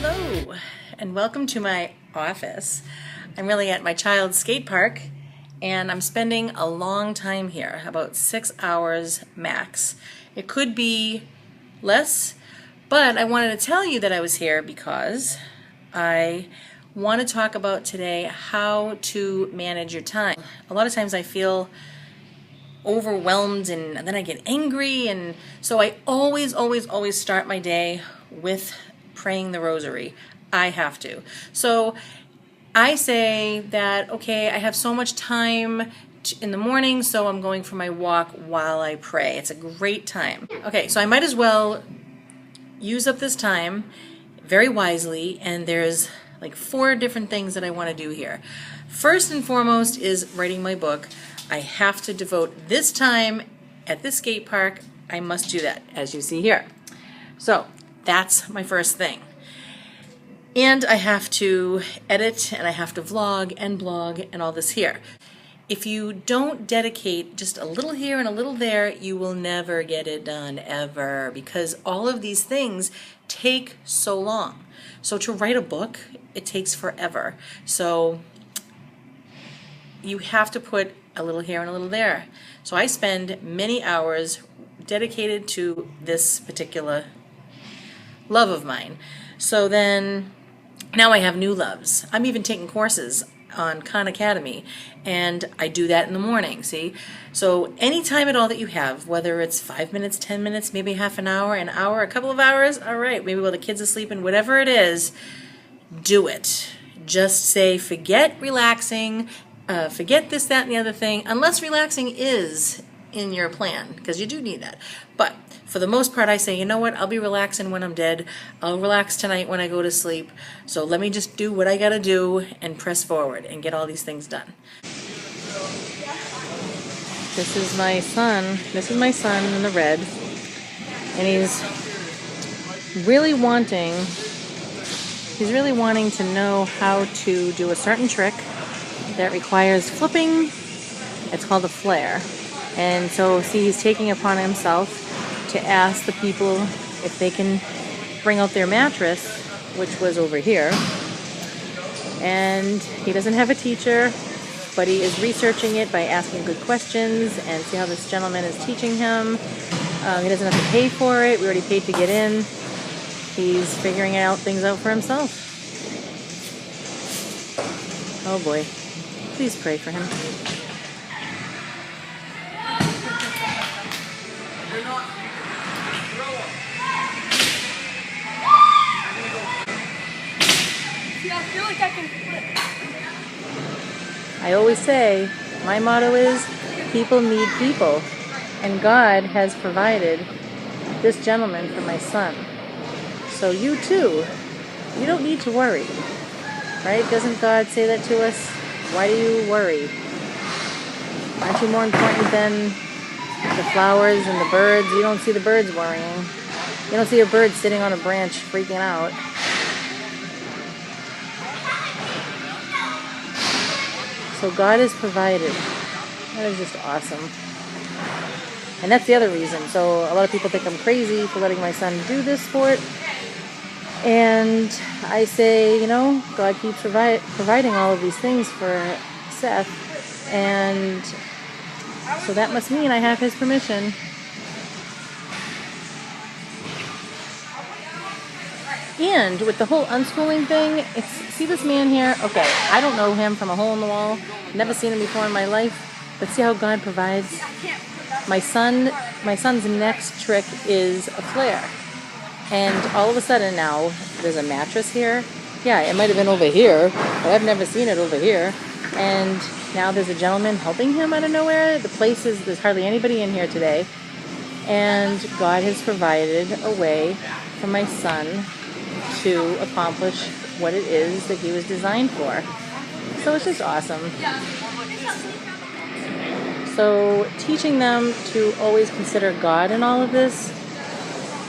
Hello, and welcome to my office. I'm really at my child's skate park, and I'm spending a long time here, about 6 hours max. It could be less, but I wanted to tell you that I was here because I want to talk about today how to manage your time. A lot of times I feel overwhelmed and then I get angry, and so I always start my day with praying the rosary. I have to. So I say that, okay, I have so much time in the morning, so I'm going for my walk while I pray. It's a great time. Okay, so I might as well use up this time very wisely, and there's like 4 different things that I want to do here. First and foremost is writing my book. I have to devote this time at this skate park. I must do that, as you see here. So that's my first thing. And I have to edit, and I have to vlog and blog and all this here. If you don't dedicate just a little here and a little there, you will never get it done, ever, because all of these things take so long. So to write a book, it takes forever. So you have to put a little here and a little there. So I spend many hours dedicated to this particular love of mine. So then now I have new loves. I'm even taking courses on Khan Academy, and I do that in the morning, see? So any time at all that you have, whether it's 5 minutes, 10 minutes, maybe half an hour, a couple of hours, all right, maybe while the kids are sleeping, whatever it is, do it. Just say, forget relaxing, forget this, that, and the other thing, unless relaxing is in your plan, because you do need that. But for the most part, I say, you know what, I'll be relaxing when I'm dead. I'll relax tonight when I go to sleep. So let me just do what I gotta do and press forward and get all these things done. This is my son. This is my son in the red. And he's really wanting to know how to do a certain trick that requires flipping. It's called a flare. And so, see, he's taking upon himself to ask the people if they can bring out their mattress, which was over here. And he doesn't have a teacher, but he is researching it by asking good questions, and see how this gentleman is teaching him. He doesn't have to pay for it. We already paid to get in. He's figuring things out for himself. Oh boy. Please pray for him. I always say, my motto is, people need people. And God has provided this gentleman for my son. So you too, you don't need to worry. Right? Doesn't God say that to us? Why do you worry? Aren't you more important than the flowers and the birds? You don't see the birds worrying. You don't see a bird sitting on a branch freaking out. So God has provided. That is just awesome. And that's the other reason. So a lot of people think I'm crazy for letting my son do this sport. And I say, you know, God keeps providing all of these things for Seth. And so that must mean I have his permission. And with the whole unschooling thing, see this man here? Okay, I don't know him from a hole in the wall. Never seen him before in my life. But see how God provides? My son's next trick is a flare. And all of a sudden now, there's a mattress here. Yeah, it might have been over here, but I've never seen it over here. And now there's a gentleman helping him out of nowhere. There's hardly anybody in here today. And God has provided a way for my son to accomplish what it is that he was designed for. So it's just awesome. So teaching them to always consider God in all of this,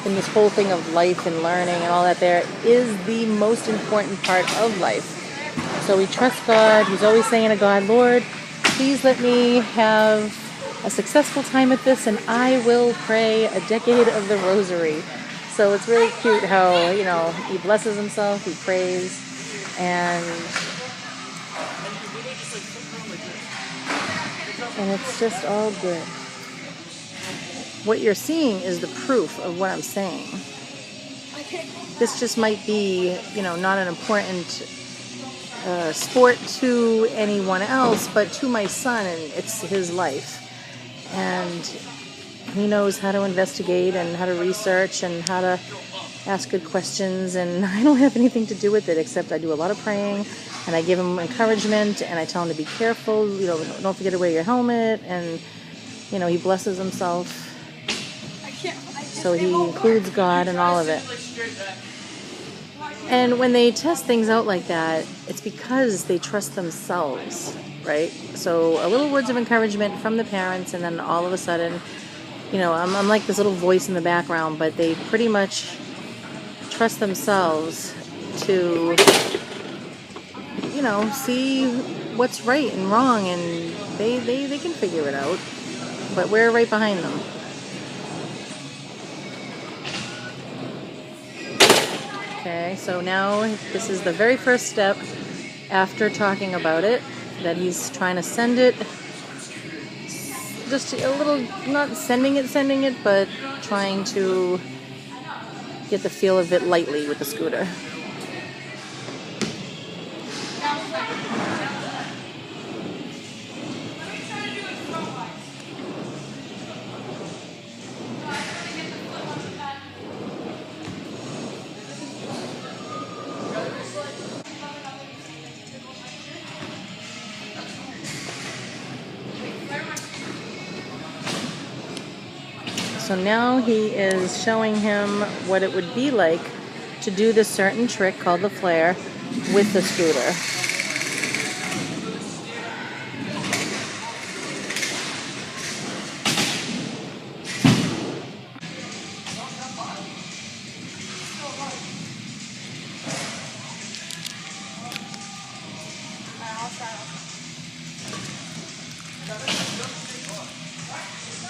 in this whole thing of life and learning and all that there, is the most important part of life. So we trust God. He's always saying to God, Lord, please let me have a successful time at this, and I will pray a decade of the rosary. So it's really cute how, he blesses himself, he prays, and it's just all good. What you're seeing is the proof of what I'm saying. This just might be, not an important sport to anyone else, but to my son, and it's his life. And he knows how to investigate and how to research and how to ask good questions, and I don't have anything to do with it except I do a lot of praying, and I give him encouragement, and I tell him to be careful, don't forget to wear your helmet, and he blesses himself. So he includes God in all of it. And when they test things out like that, it's because they trust themselves, right? So a little words of encouragement from the parents, and then all of a sudden, I'm like this little voice in the background, but they pretty much trust themselves to, see what's right and wrong, and they can figure it out. But we're right behind them. Okay, so now this is the very first step after talking about it, that he's trying to send it, just a little, not sending it, but trying to get the feel of it lightly with the scooter. So now he is showing him what it would be like to do this certain trick called the flare with the scooter.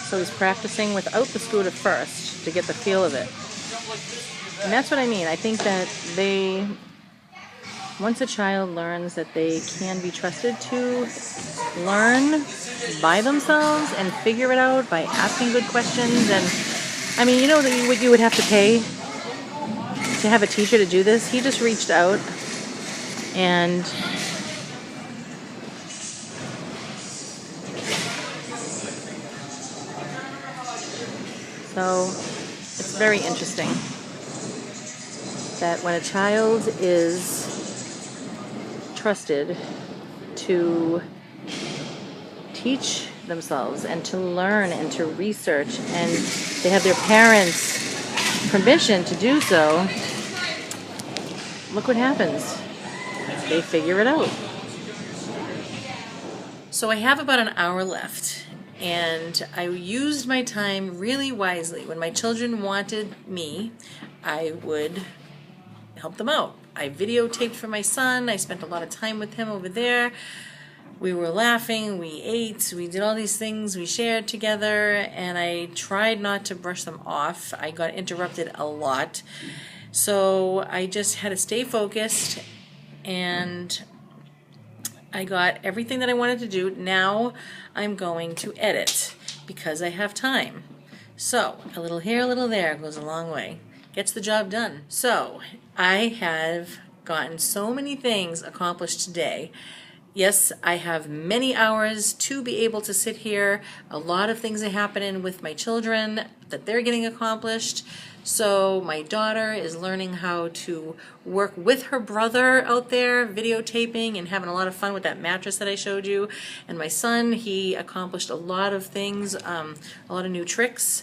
So he's practicing without the scooter first to get the feel of it. And that's what I mean. I think that once a child learns that they can be trusted to learn by themselves and figure it out by asking good questions, and what you would have to pay to have a teacher to do this. He just reached out, and so it's very interesting that when a child is trusted to teach themselves and to learn and to research, and they have their parents' permission to do so, look what happens. They figure it out. So I have about an hour left, and I used my time really wisely. When my children wanted me, I would help them out. I videotaped for my son. I spent a lot of time with him over there. We were laughing, we ate, we did all these things, we shared together, and I tried not to brush them off. I got interrupted a lot. So I just had to stay focused, and I got everything that I wanted to do. Now I'm going to edit because I have time. So a little here, a little there goes a long way. Gets the job done. So I have gotten so many things accomplished today. Yes, I have many hours to be able to sit here. A lot of things are happening with my children that they're getting accomplished. So my daughter is learning how to work with her brother out there, videotaping and having a lot of fun with that mattress that I showed you. And my son, he accomplished a lot of things, a lot of new tricks.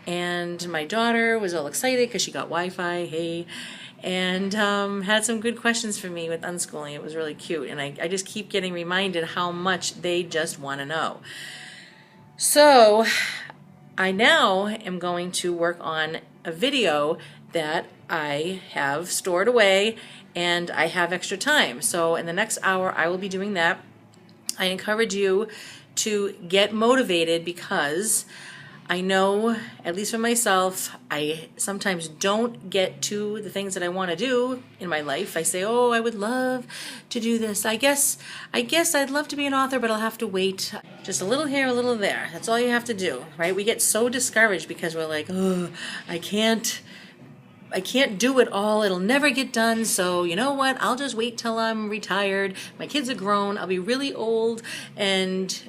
And my daughter was all excited because she got Wi-Fi, hey, and had some good questions for me with unschooling. It was really cute, and I just keep getting reminded how much they just want to know. So I now am going to work on a video that I have stored away, and I have extra time. So in the next hour, I will be doing that. I encourage you to get motivated because I know, at least for myself, I sometimes don't get to the things that I want to do in my life. I say, oh, I would love to do this. I guess I'd love to be an author, but I'll have to wait. Just a little here, a little there. That's all you have to do, right? We get so discouraged because we're like, oh, I can't do it all. It'll never get done. So you know what? I'll just wait till I'm retired. My kids are grown. I'll be really old. And,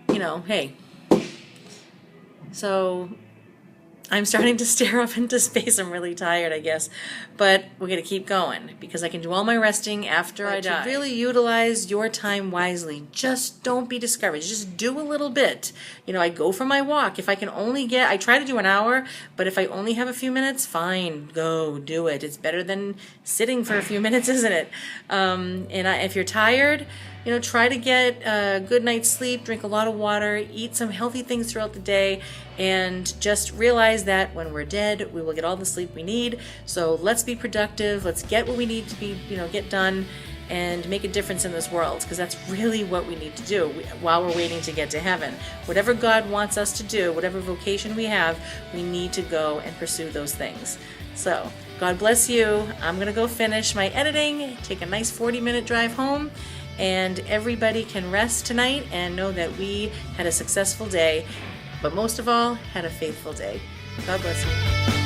hey. So I'm starting to stare up into space. I'm really tired, I guess. But we're going to keep going because I can do all my resting after I die. To really utilize your time wisely, just don't be discouraged. Just do a little bit. I go for my walk. If I can only I try to do an hour, but if I only have a few minutes, fine, go do it. It's better than sitting for a few minutes, isn't it? If you're tired, try to get a good night's sleep, drink a lot of water, eat some healthy things throughout the day, and just realize that when we're dead, we will get all the sleep we need. So let's be productive. Let's get what we need to be, get done and make a difference in this world, because that's really what we need to do while we're waiting to get to heaven. Whatever God wants us to do, whatever vocation we have, we need to go and pursue those things. So God bless you. I'm going to go finish my editing, take a nice 40-minute drive home, and everybody can rest tonight and know that we had a successful day, but most of all, had a faithful day. God bless you.